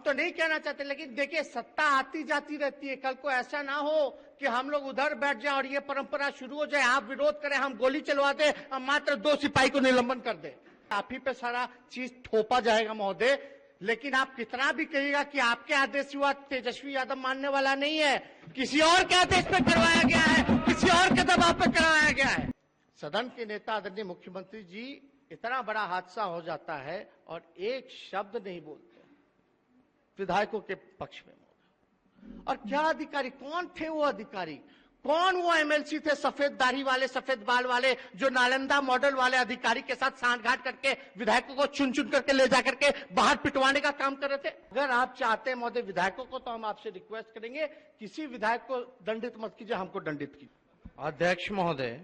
तो नहीं कहना चाहते, लेकिन देखिए सत्ता आती जाती रहती है। कल को ऐसा ना हो कि हम लोग उधर बैठ जाएं और ये परंपरा शुरू हो जाए, आप विरोध करें, हम गोली चलवा दें और मात्र 2 सिपाही को निलंबन कर दें। आप ही पे सारा चीज थोपा जाएगा महोदय। लेकिन आप कितना भी कहिएगा कि आपके आदेश हुआ, तेजस्वी यादव मानने वाला नहीं है। किसी और के आदेश पे करवाया गया है, किसी और के दबाव पे करवाया गया है। सदन के नेता आदरणीय मुख्यमंत्री जी, इतना बड़ा हादसा हो जाता है और एक शब्द नहीं बोलते विधायकों के पक्ष में। और क्या अधिकारी, कौन थे वो अधिकारी, कौन वो एमएलसी थे सफेद दाढ़ी वाले, सफेद बाल वाले, जो नालंदा मॉडल वाले अधिकारी के साथ सांठगांठ करके विधायकों को चुन चुन करके ले जाकर के बाहर पिटवाने का काम कर रहे थे। अगर आप चाहते हैं महोदय विधायकों को, तो हम आपसे रिक्वेस्ट करेंगे किसी विधायक को दंडित मत कीजिए, हमको दंडित कीजिए। अध्यक्ष महोदय,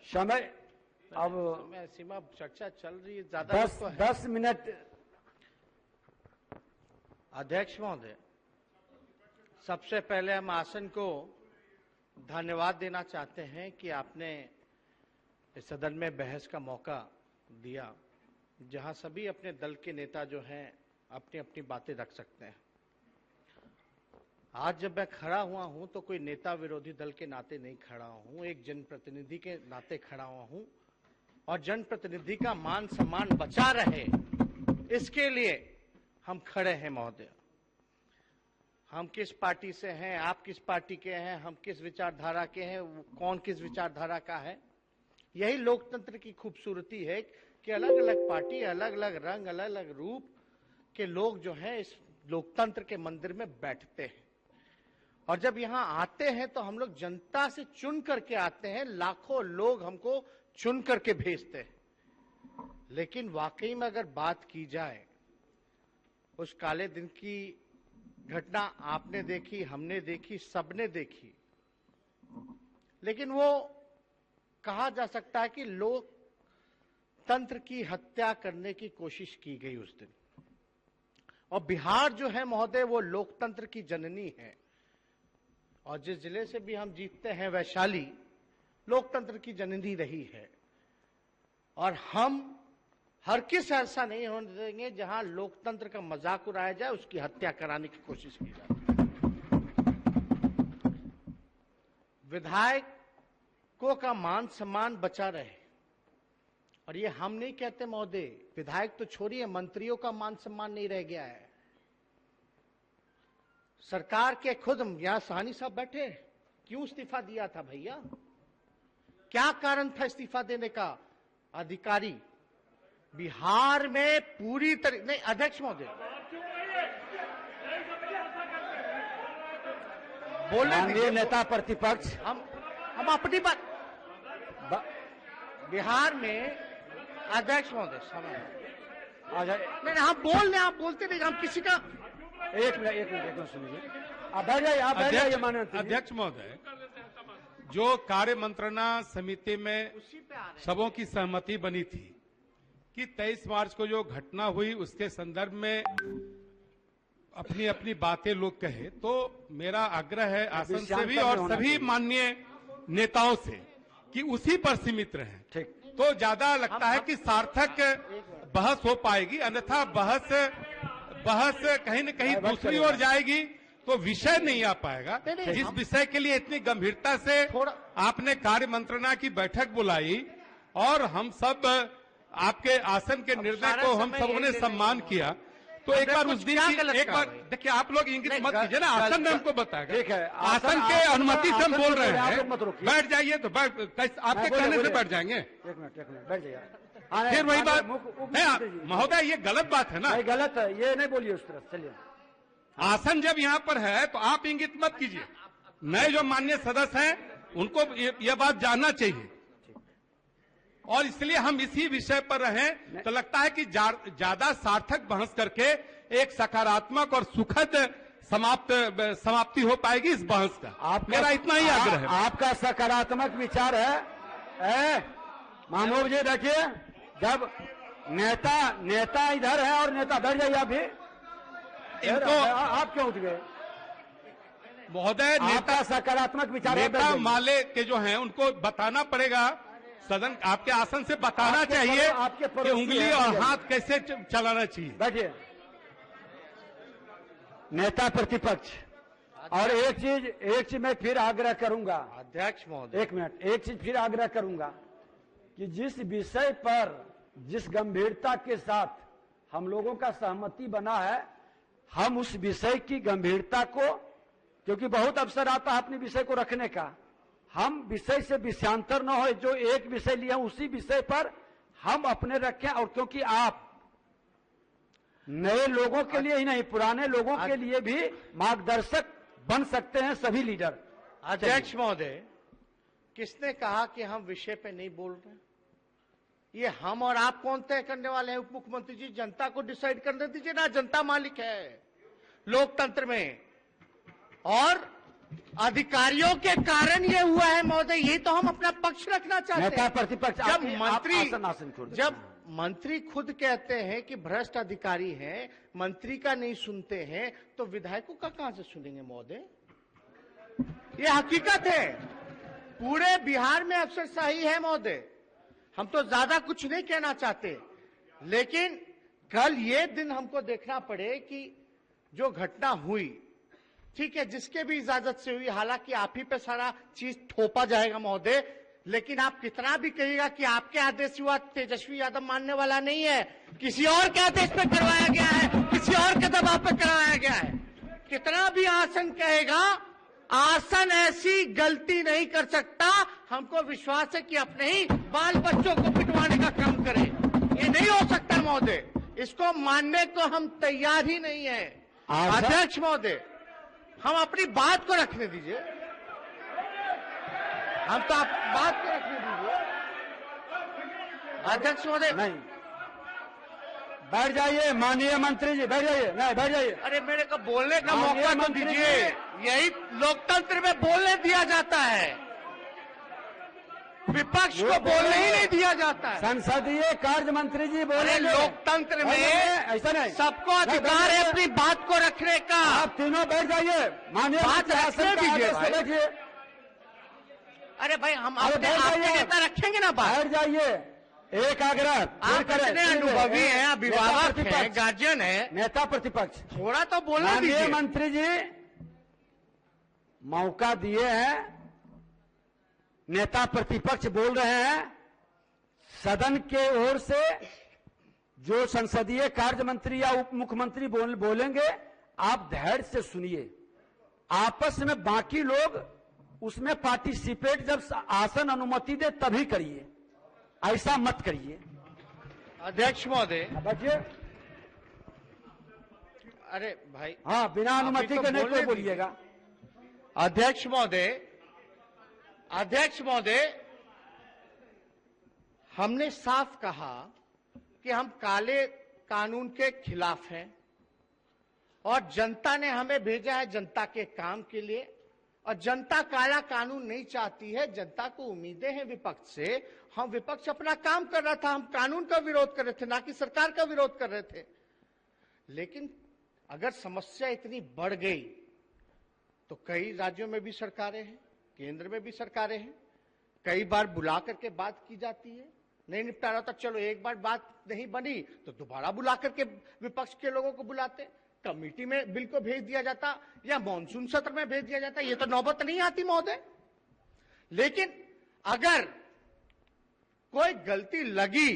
समय अब समय सीमा चर्चा चल रही है, ज्यादा 10 मिनट। अध्यक्ष महोदय, सबसे पहले हम आसन को धन्यवाद देना चाहते हैं कि आपने इस सदन में बहस का मौका दिया, जहां सभी अपने दल के नेता जो हैं अपनी अपनी बातें रख सकते हैं। आज जब मैं खड़ा हुआ हूं तो कोई नेता विरोधी दल के नाते नहीं खड़ा हूं, एक जनप्रतिनिधि के नाते खड़ा हुआ हूं। और जनप्रतिनिधि का मान सम्मान बचा रहे, इसके लिए हम खड़े हैं महोदय। हम किस पार्टी से हैं, आप किस पार्टी के हैं, हम किस विचारधारा के हैं, कौन किस विचारधारा का है, यही लोकतंत्र की खूबसूरती है कि अलग अलग पार्टी, अलग अलग रंग, अलग अलग रूप के लोग जो हैं इस लोकतंत्र के मंदिर में बैठते हैं। और जब यहां आते हैं तो हम लोग जनता से चुन करके आते हैं, लाखों लोग हमको चुन करके भेजते हैं। लेकिन वाकई में अगर बात की जाए, उस काले दिन की घटना आपने देखी, हमने देखी, सबने देखी, लेकिन वो कहा जा सकता है कि लोकतंत्र की हत्या करने की कोशिश की गई उस दिन। और बिहार जो है महोदय, वो लोकतंत्र की जननी है। और जिस जिले से भी हम जीतते हैं, वैशाली लोकतंत्र की जननी रही है। और हम हर किस ऐसा नहीं होने देंगे जहां लोकतंत्र का मजाक उड़ाया जाए, उसकी हत्या कराने की कोशिश की जाए। विधायकों का मान सम्मान बचा रहे। और ये हम नहीं कहते महोदय, विधायक तो छोड़िए, मंत्रियों का मान सम्मान नहीं रह गया है। सरकार के खुद यहां साहनी साहब बैठे, क्यों इस्तीफा दिया था भैया, क्या कारण था इस्तीफा देने का? अधिकारी बिहार में पूरी तरह नहीं। अध्यक्ष महोदय बोले, नेता प्रतिपक्ष, हम अपनी बात। बिहार में अध्यक्ष महोदय समय नहीं, हम बोल रहे, आप बोलते नहीं, हम किसी का एक मिनट सुनिए। आप बैठ जाइए, आप बैठ जाइए। माननीय अध्यक्ष महोदय, जो कार्य मंत्रणा समिति में सबों की सहमति बनी थी कि 23 मार्च को जो घटना हुई उसके संदर्भ में अपनी अपनी बातें लोग कहे, तो मेरा आग्रह है आसन से भी और सभी माननीय नेताओं से कि उसी पर सीमित रहें। ठीक, तो ज्यादा लगता है कि सार्थक बहस हो पाएगी, अन्यथा बहस कहीं न कहीं दूसरी ओर जाएगी तो विषय नहीं आ पाएगा। जिस विषय के लिए इतनी गंभीरता से आपने कार्य मंत्रणा की बैठक बुलाई और हम सब आपके आसन के निर्णय को हम सबों ने सम्मान किया, तो एक बार उस दिन एक बार देखिए, आप लोग इंगित मत कीजिए ना, आसन ने हमको बताया। ठीक है, आसन के अनुमति से हम बोल रहे हैं, बैठ जाइए। तो आपके कहने से बैठ जाएंगे। एक मिनट बैठ जाइए। फिर वही बात महोदय, ये गलत बात है ना? गलत है, ये नहीं बोलिए उस तरफ। चलिए, आसन जब यहाँ पर है तो आप इंगित मत कीजिए। नए जो माननीय सदस्य हैं उनको ये बात जानना चाहिए, और इसलिए हम इसी विषय पर रहें तो लगता है कि ज्यादा सार्थक बहस करके एक सकारात्मक और सुखद समाप्ति हो पाएगी इस बहस का। मेरा इतना ही आग्रह है। आपका सकारात्मक विचार है। महबूब जी देखिए, जब नेता इधर है और नेता बैठ जाइए। आप भी इनको आप क्यों उठ गए महोदय? नेता सकारात्मक विचार, नेता माले के जो हैं उनको बताना पड़ेगा, सदन आपके आसन से बताना चाहिए कि उंगली और हाथ कैसे चलाना चाहिए। बैठिए। नेता प्रतिपक्ष। और एक चीज मैं फिर आग्रह करूंगा अध्यक्ष महोदय, एक मिनट, एक चीज फिर आग्रह करूंगा कि जिस विषय पर जिस गंभीरता के साथ हम लोगों का सहमति बना है, हम उस विषय की गंभीरता को, क्योंकि बहुत अवसर आता है अपने विषय को रखने का, हम विषय से विषयांतर न हो, जो एक विषय लिया उसी विषय पर हम अपने रखें। और क्योंकि आप नए लोगों के लिए ही नहीं, पुराने लोगों के लिए भी मार्गदर्शक बन सकते हैं सभी लीडर। अध्यक्ष महोदय, किसने कहा कि हम विषय पे नहीं बोल रहे? ये हम और आप कौन तय करने वाले हैं? उप मुख्यमंत्री जी, जनता को डिसाइड करने दीजिए ना, जनता मालिक है लोकतंत्र में। और अधिकारियों के कारण ये हुआ है महोदय, ये तो हम अपना पक्ष रखना चाहते हैं। नेता प्रतिपक्ष, जब मंत्री खुद कहते हैं कि भ्रष्ट अधिकारी हैं, मंत्री का नहीं सुनते हैं, तो विधायकों का कहां से सुनेंगे महोदय? ये हकीकत है, पूरे बिहार में अफसरशाही है महोदय। हम तो ज्यादा कुछ नहीं कहना चाहते, लेकिन कल ये दिन हमको देखना पड़े कि जो घटना हुई, ठीक है, जिसके भी इजाजत से हुई, हालांकि आप ही पे सारा चीज थोपा जाएगा महोदय, लेकिन आप कितना भी कहिएगा कि आपके आदेश हुआ, तेजस्वी यादव मानने वाला नहीं है। किसी और के आदेश पे करवाया गया है, किसी और के दबाव पे करवाया गया है। कितना भी आसन कहेगा, आसन ऐसी गलती नहीं कर सकता। हमको विश्वास है कि अपने ही बाल बच्चों को पिटवाने का काम करे। ये नहीं हो सकता महोदय, इसको मानने को हम तैयार ही नहीं है। अध्यक्ष महोदय, हम अपनी बात को रखने दीजिए, हम तो आप बात को रखने दीजिए। अध्यक्ष महोदय, नहीं, बैठ जाइए माननीय मंत्री जी, बैठ जाइए, नहीं बैठ जाइए। अरे मेरे को बोलने का मौका तो दीजिए, यही लोकतंत्र में बोलने दिया जाता है, विपक्ष को बोलने ही नहीं दिया जाता है। संसदीय कार्य मंत्री जी बोले, लोकतंत्र में ऐसा नहीं, सबको अधिकार है अपनी बात को रखने का। आप तीनों बैठ जाइए, माननीय बात रखने दीजिए भाई। बैठिए। अरे भाई, हम अपने नेता रखेंगे ना बात। बैठ जाइए, एक आग्रह, आप इतने अनुभवी हैं, अभिभावक हैं, गार्जियन है, नेता प्रतिपक्ष, थोड़ा तो बोलना दीजिए। माननीय मंत्री जी मौका दिए हैं, नेता प्रतिपक्ष बोल रहे हैं, सदन के ओर से जो संसदीय कार्य मंत्री या उप मुख्यमंत्री बोलेंगे, आप धैर्य से सुनिए। आपस में बाकी लोग उसमें पार्टिसिपेट जब आसन अनुमति दे तभी करिए, ऐसा मत करिए। अध्यक्ष महोदय, बचिए। अरे भाई, हाँ, बिना अनुमति के नहीं कोई बोलिएगा। अध्यक्ष महोदय, हमने साफ कहा कि हम काले कानून के खिलाफ हैं और जनता ने हमें भेजा है जनता के काम के लिए, और जनता काला कानून नहीं चाहती है। जनता को उम्मीदें हैं विपक्ष से, हम विपक्ष अपना काम कर रहा था, हम कानून का विरोध कर रहे थे, ना कि सरकार का विरोध कर रहे थे। लेकिन अगर समस्या इतनी बढ़ गई तो कई राज्यों में भी सरकारें हैं, केंद्र में भी सरकारें हैं, कई बार बुला करके बात की जाती है, नहीं निपटारा तो चलो एक बार बात नहीं बनी तो दोबारा बुला करके विपक्ष के लोगों को बुलाते, कमेटी में बिल को भेज दिया जाता या मॉनसून सत्र में भेज दिया जाता। ये तो नौबत नहीं आती महोदय। लेकिन अगर कोई गलती लगी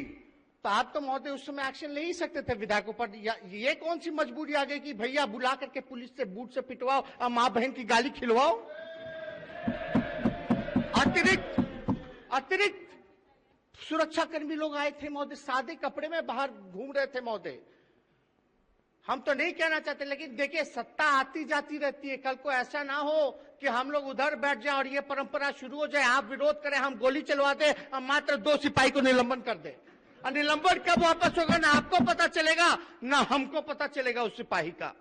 तो आप तो महोदय उस समय एक्शन ले ही सकते थे विधायकों पर। ये कौन सी मजबूरी आ गई कि भैया बुला करके पुलिस से बूट से पिटवाओ और मां बहन की गाली खिलवाओ? अतिरिक्त सुरक्षाकर्मी लोग आए थे महोदय, सादे कपड़े में बाहर घूम रहे थे महोदय। हम तो नहीं कहना चाहते, लेकिन देखिए सत्ता आती जाती रहती है। कल को ऐसा ना हो कि हम लोग उधर बैठ जाए और ये परंपरा शुरू हो जाए, आप विरोध करें, हम गोली चलवा दे और मात्र 2 सिपाही को निलंबन कर दे। और निलंबन कब वापस होगा ना आपको पता चलेगा ना हमको पता चलेगा उस सिपाही का।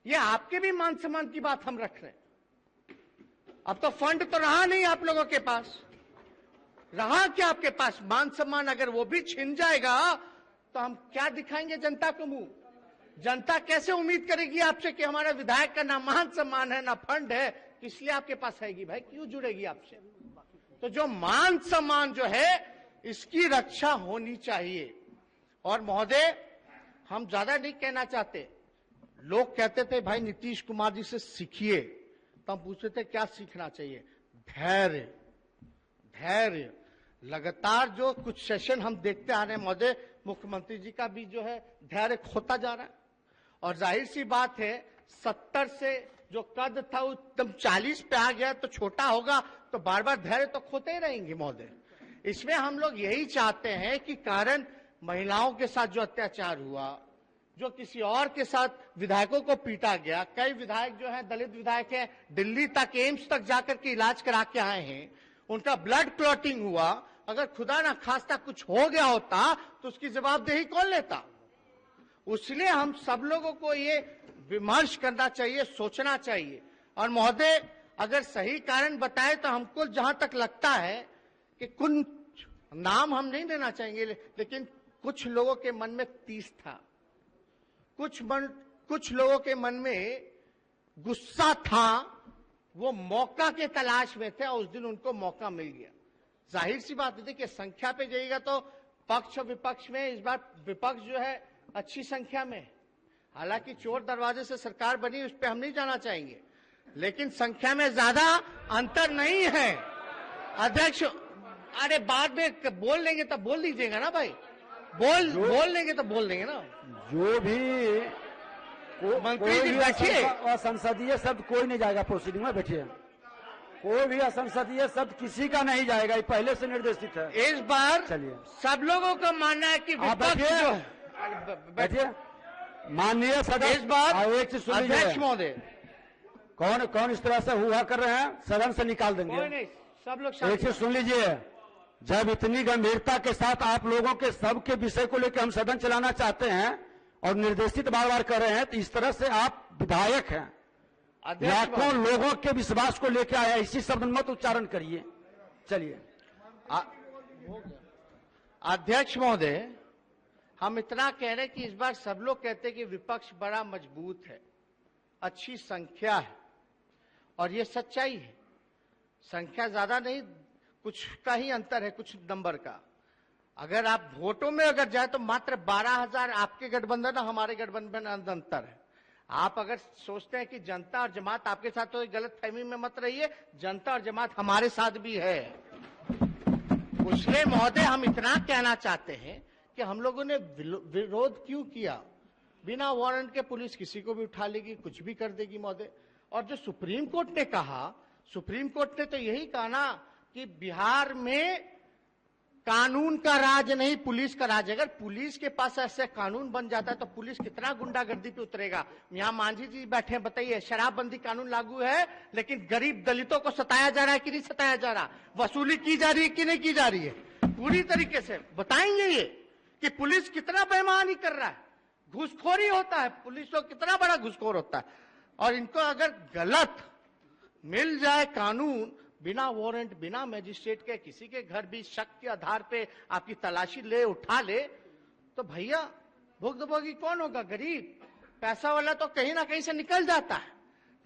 ये आपके भी मान सम्मान की बात हम रख रहे हैं। अब तो फंड तो रहा नहीं आप लोगों के पास, रहा क्या आपके पास? मान सम्मान अगर वो भी छिन जाएगा तो हम क्या दिखाएंगे जनता को मुंह? जनता कैसे उम्मीद करेगी आपसे कि हमारे विधायक का ना मान सम्मान है ना फंड है, इसलिए आपके पास आएगी भाई, क्यों जुड़ेगी आपसे? तो जो मान सम्मान जो है इसकी रक्षा होनी चाहिए। और महोदय, हम ज्यादा नहीं कहना चाहते, लोग कहते थे भाई नीतीश कुमार जी से सीखिए, तो हम पूछते थे क्या सीखना चाहिए? धैर्य। धैर्य। लगातार जो कुछ सेशन हम देखते आ रहे हैं महोदय, मुख्यमंत्री जी का भी जो है धैर्य खोता जा रहा है। और जाहिर सी बात है 70 से जो कद था वो एकदम 40 पे आ गया, तो छोटा होगा तो बार बार धैर्य तो खोते ही रहेंगे महोदय। इसमें हम लोग यही चाहते हैं कि कारण महिलाओं के साथ जो अत्याचार हुआ, जो किसी और के साथ विधायकों को पीटा गया, कई विधायक जो हैं दलित विधायक हैं, दिल्ली तक एम्स तक जाकर के इलाज करा के आए हैं, उनका ब्लड क्लॉटिंग हुआ। अगर खुदा ना खास्ता कुछ हो गया होता तो उसकी जवाबदेही कौन लेता? इसलिए हम सब लोगों को ये विमर्श करना चाहिए, सोचना चाहिए। और महोदय अगर सही कारण बताए तो हमको जहां तक लगता है कि कुछ नाम हम नहीं देना चाहेंगे, लेकिन कुछ लोगों के मन में तीस था, कुछ लोगों के मन में गुस्सा था, वो मौका के तलाश में थे और उस दिन उनको मौका मिल गया। जाहिर सी बात है कि संख्या पे जाइएगा तो पक्ष और विपक्ष में इस बार विपक्ष जो है अच्छी संख्या में, हालांकि चोर दरवाजे से सरकार बनी, उस पर हम नहीं जाना चाहेंगे, लेकिन संख्या में ज्यादा अंतर नहीं है। अध्यक्ष, अरे बाद में बोल लेंगे तब बोल दीजिएगा ना भाई, बोल लेंगे तो बोल देंगे ना। जो भी मंत्री जी बैठिए। असंसदीय शब्द कोई नहीं जाएगा प्रोसीडिंग में, बैठिए। कोई भी असंसदीय शब्द किसी का नहीं जाएगा, ये पहले से निर्देशित है। इस बार चलिए, सब लोगों का मानना है कि बैठिए। माननीय सदस्य, इस बार एक चीज सुन लीजिए। अध्यक्ष महोदय, कौन इस तरह से हुआ कर रहे हैं, सदन से निकाल देंगे। कोई नहीं, सब लोग एक चीज सुन लीजिए, जब इतनी गंभीरता के साथ आप लोगों के सबके विषय को लेकर हम सदन चलाना चाहते हैं और निर्देशित बार बार कर रहे हैं, तो इस तरह से आप विधायक हैं, लाखों लोगों के विश्वास को लेकर आया, इसी शब्द मत उच्चारण करिए। चलिए। अध्यक्ष महोदय, हम इतना कह रहे हैं कि इस बार सब लोग कहते हैं कि विपक्ष बड़ा मजबूत है, अच्छी संख्या है, और ये सच्चाई है। संख्या ज्यादा नहीं, कुछ का ही अंतर है, कुछ नंबर का। अगर आप वोटों में अगर जाए तो मात्र 12,000 आपके गठबंधन और हमारे गठबंधन अंतर है। आप अगर सोचते हैं कि जनता और जमात आपके साथ, तो गलत फहमी में मत रहिए, जनता और जमात हमारे साथ भी है। इसलिए महोदय हम इतना कहना चाहते हैं कि हम लोगों ने विरोध क्यों किया? बिना वारंट के पुलिस किसी को भी उठा लेगी, कुछ भी कर देगी महोदय। और जो सुप्रीम कोर्ट ने कहा, सुप्रीम कोर्ट ने तो यही कहा ना कि बिहार में कानून का राज नहीं, पुलिस का राज। अगर पुलिस के पास ऐसे कानून बन जाता है तो पुलिस कितना गुंडागर्दी पे उतरेगा। यहाँ मांझी जी बैठे हैं, बताइए, शराबबंदी कानून लागू है, लेकिन गरीब दलितों को सताया जा रहा है कि नहीं सताया जा रहा? वसूली की जा रही है कि नहीं की जा रही है? पूरी तरीके से बताएंगे ये कि पुलिस कितना बेईमानी कर रहा है, घूसखोरी होता है, पुलिस लोग कितना बड़ा घूसखोर होता है। और इनको अगर गलत मिल जाए कानून, बिना वारंट, बिना मजिस्ट्रेट के किसी के घर भी शक के आधार पे आपकी तलाशी ले, उठा ले, तो भैया भुगतभोगी कौन होगा? गरीब। पैसा वाला तो कहीं ना कहीं से निकल जाता है,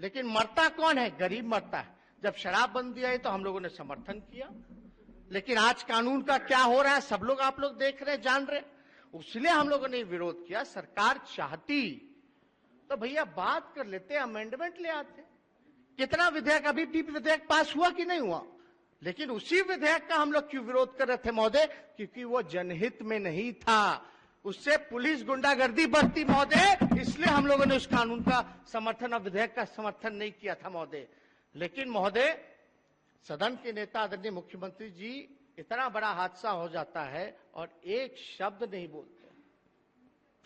लेकिन मरता कौन है? गरीब मरता है। जब शराबबंदी आई तो हम लोगों ने समर्थन किया, लेकिन आज कानून का क्या हो रहा है सब लोग, आप लोग देख रहे, जान रहे, इसलिए हम लोगों ने विरोध किया। सरकार चाहती तो भैया बात कर लेते, अमेंडमेंट ले आते। कितना विधेयक, अभी भी विधेयक पास हुआ कि नहीं हुआ? लेकिन उसी विधेयक का हम लोग क्यों विरोध कर रहे थे महोदय? क्योंकि वो जनहित में नहीं था, उससे पुलिस गुंडागर्दी बढ़ती महोदय, इसलिए हम लोगों ने उस कानून का समर्थन और विधेयक का समर्थन नहीं किया था महोदय। लेकिन महोदय, सदन के नेता आदरणीय मुख्यमंत्री जी, इतना बड़ा हादसा हो जाता है और एक शब्द नहीं बोलते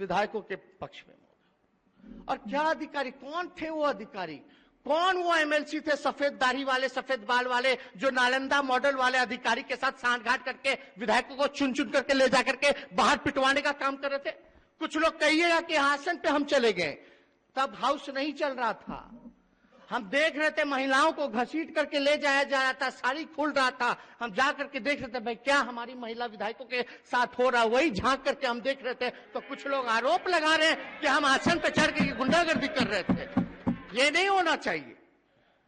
विधायकों के पक्ष में महोदय। और क्या अधिकारी, कौन थे वो अधिकारी, कौन वो एमएलसी थे सफेद दाढ़ी वाले, सफेद बाल वाले, जो नालंदा मॉडल वाले अधिकारी के साथ सांठगांठ करके विधायकों को चुन चुन करके ले जाकर के बाहर पिटवाने का काम कर रहे थे? कुछ लोग कहिएगा कि आसन पे हम चले गए, तब हाउस नहीं चल रहा था, हम देख रहे थे महिलाओं को घसीट करके ले जाया जा रहा था, साड़ी खुल रहा था, हम जा करके देख रहे थे भाई क्या हमारी महिला विधायकों के साथ हो रहा, वही झांक करके हम देख रहे थे। तो कुछ लोग आरोप लगा रहे हैं कि हम आसन पे चढ़ के गुंडागर्दी कर रहे थे। ये नहीं होना चाहिए।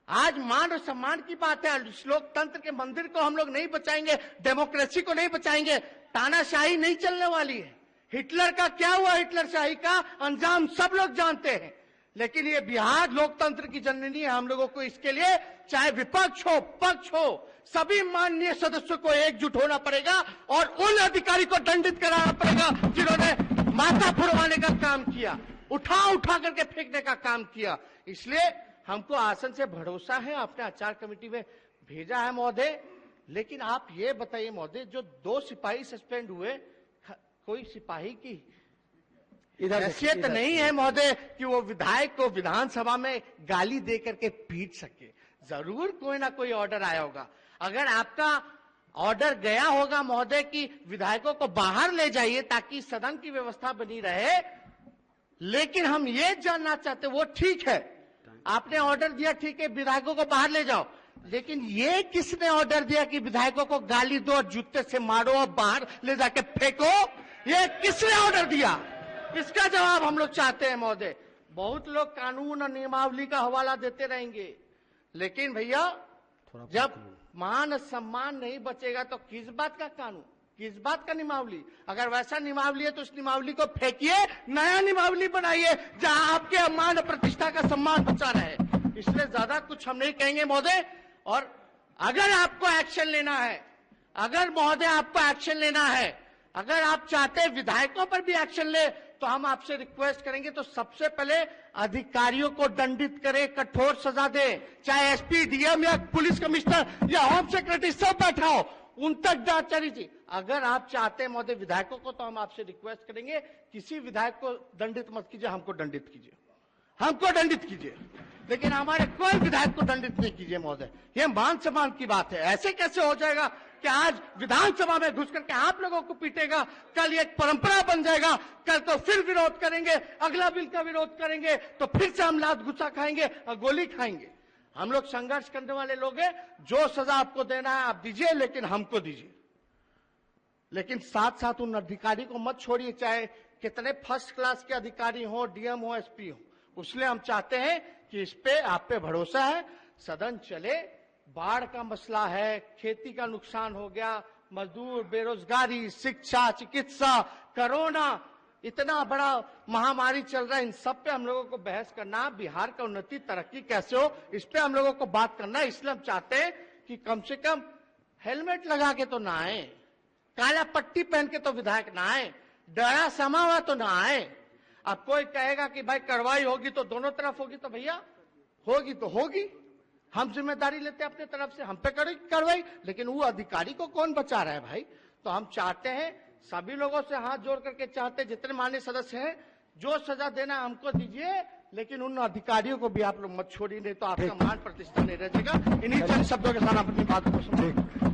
आज मान और सम्मान की बात है, लोकतंत्र के मंदिर को हम लोग नहीं बचाएंगे, डेमोक्रेसी को नहीं बचाएंगे, तानाशाही नहीं चलने वाली है। हिटलर का क्या हुआ, हिटलर शाही का अंजाम सब लोग जानते हैं। लेकिन ये बिहार लोकतंत्र की जननी है। हम लोगों को इसके लिए चाहे विपक्ष हो पक्ष हो, सभी माननीय सदस्यों को एकजुट होना पड़ेगा और उन अधिकारी को दंडित कराना पड़ेगा जिन्होंने माथा फुड़वाने का काम किया, उठा उठा करके फेंकने का काम किया। इसलिए हमको आसन से भरोसा है, आपने आचार कमेटी में भेजा है महोदय। लेकिन आप ये बताइए महोदय, जो 2 सिपाही सस्पेंड हुए, कोई सिपाही की हैसियत नहीं है महोदय कि वो विधायक को विधानसभा में गाली दे करके पीट सके। जरूर कोई ना कोई ऑर्डर आया होगा। अगर आपका ऑर्डर गया होगा महोदय कि विधायकों को बाहर ले जाइए ताकि सदन की व्यवस्था बनी रहे, लेकिन हम ये जानना चाहते, वो ठीक है आपने ऑर्डर दिया, ठीक है विधायकों को बाहर ले जाओ, लेकिन ये किसने ऑर्डर दिया कि विधायकों को गाली दो और जूते से मारो और बाहर ले जाके फेंको? ये किसने ऑर्डर दिया? इसका जवाब हम लोग चाहते हैं महोदय। बहुत लोग कानून और नियमावली का हवाला देते रहेंगे, लेकिन भैया जब मान सम्मान नहीं बचेगा तो किस बात का कानून, किस बात का नियमावली? अगर वैसा नियमावली है तो उस नियमावली को फेंकिए, नया नियमावली बनाइए जहां आपके मान और प्रतिष्ठा का सम्मान बचा रहे। इसलिए ज्यादा कुछ हम नहीं कहेंगे महोदय। और अगर आपको एक्शन लेना है, अगर महोदय आपको एक्शन लेना है, अगर आप चाहते हैं विधायकों पर भी एक्शन ले, तो हम आपसे रिक्वेस्ट करेंगे तो सबसे पहले अधिकारियों को दंडित करें, कठोर सजा दें, चाहे एसपी, डीएम या पुलिस कमिश्नर या होम सेक्रेटरी सब बैठा हो, उन तक जांच चली थी। अगर आप चाहते हैं महोदय विधायकों को, तो हम आपसे रिक्वेस्ट करेंगे किसी विधायक को दंडित मत कीजिए, हमको दंडित कीजिए, हमको दंडित कीजिए, लेकिन हमारे कोई विधायक को दंडित नहीं कीजिए महोदय। ये मान सम्मान की बात है। ऐसे कैसे हो जाएगा कि आज विधानसभा में घुस करके आप लोगों को पीटेगा, कल ये एक परंपरा बन जाएगा, कल तो फिर विरोध करेंगे, अगला बिल का विरोध करेंगे तो फिर से हम लात गुस्सा खाएंगे और गोली खाएंगे। हम लोग संघर्ष करने वाले लोग हैं, जो सजा आपको देना है आप दीजिए, लेकिन हमको दीजिए। लेकिन साथ साथ उन अधिकारी को मत छोड़िए, चाहे कितने फर्स्ट क्लास के अधिकारी हो, डीएम हो, एसपी हो। उसलिए हम चाहते हैं कि इस पे आप पे भरोसा है, सदन चले। बाढ़ का मसला है, खेती का नुकसान हो गया, मजदूर, बेरोजगारी, शिक्षा, चिकित्सा, कोरोना, इतना बड़ा महामारी चल रहा है, इन सब पे हम लोगों को बहस करना, बिहार का उन्नति तरक्की कैसे हो, इस पे हम लोगों को बात करना। इसलिए हम चाहते हैं कि कम से कम हेलमेट लगा के तो ना आए, काला पट्टी पहन के तो विधायक ना आए, डरा समा हुआ तो ना आए। अब कोई कहेगा कि भाई कार्रवाई होगी तो दोनों तरफ होगी, तो भैया होगी तो होगी, हम जिम्मेदारी लेते हैं अपने तरफ से, हम पे करेगी कार्रवाई, लेकिन वो अधिकारी को कौन बचा रहा है भाई? तो हम चाहते हैं, सभी लोगों से हाथ जोड़ करके चाहते हैं, जितने माननीय सदस्य हैं, जो सजा देना हमको दीजिए, लेकिन उन अधिकारियों को भी आप लोग मत छोड़िए, नहीं तो आपका मान प्रतिष्ठा नहीं रह जाएगा। इन्हीं चंद शब्दों के साथ अपनी बात को समझ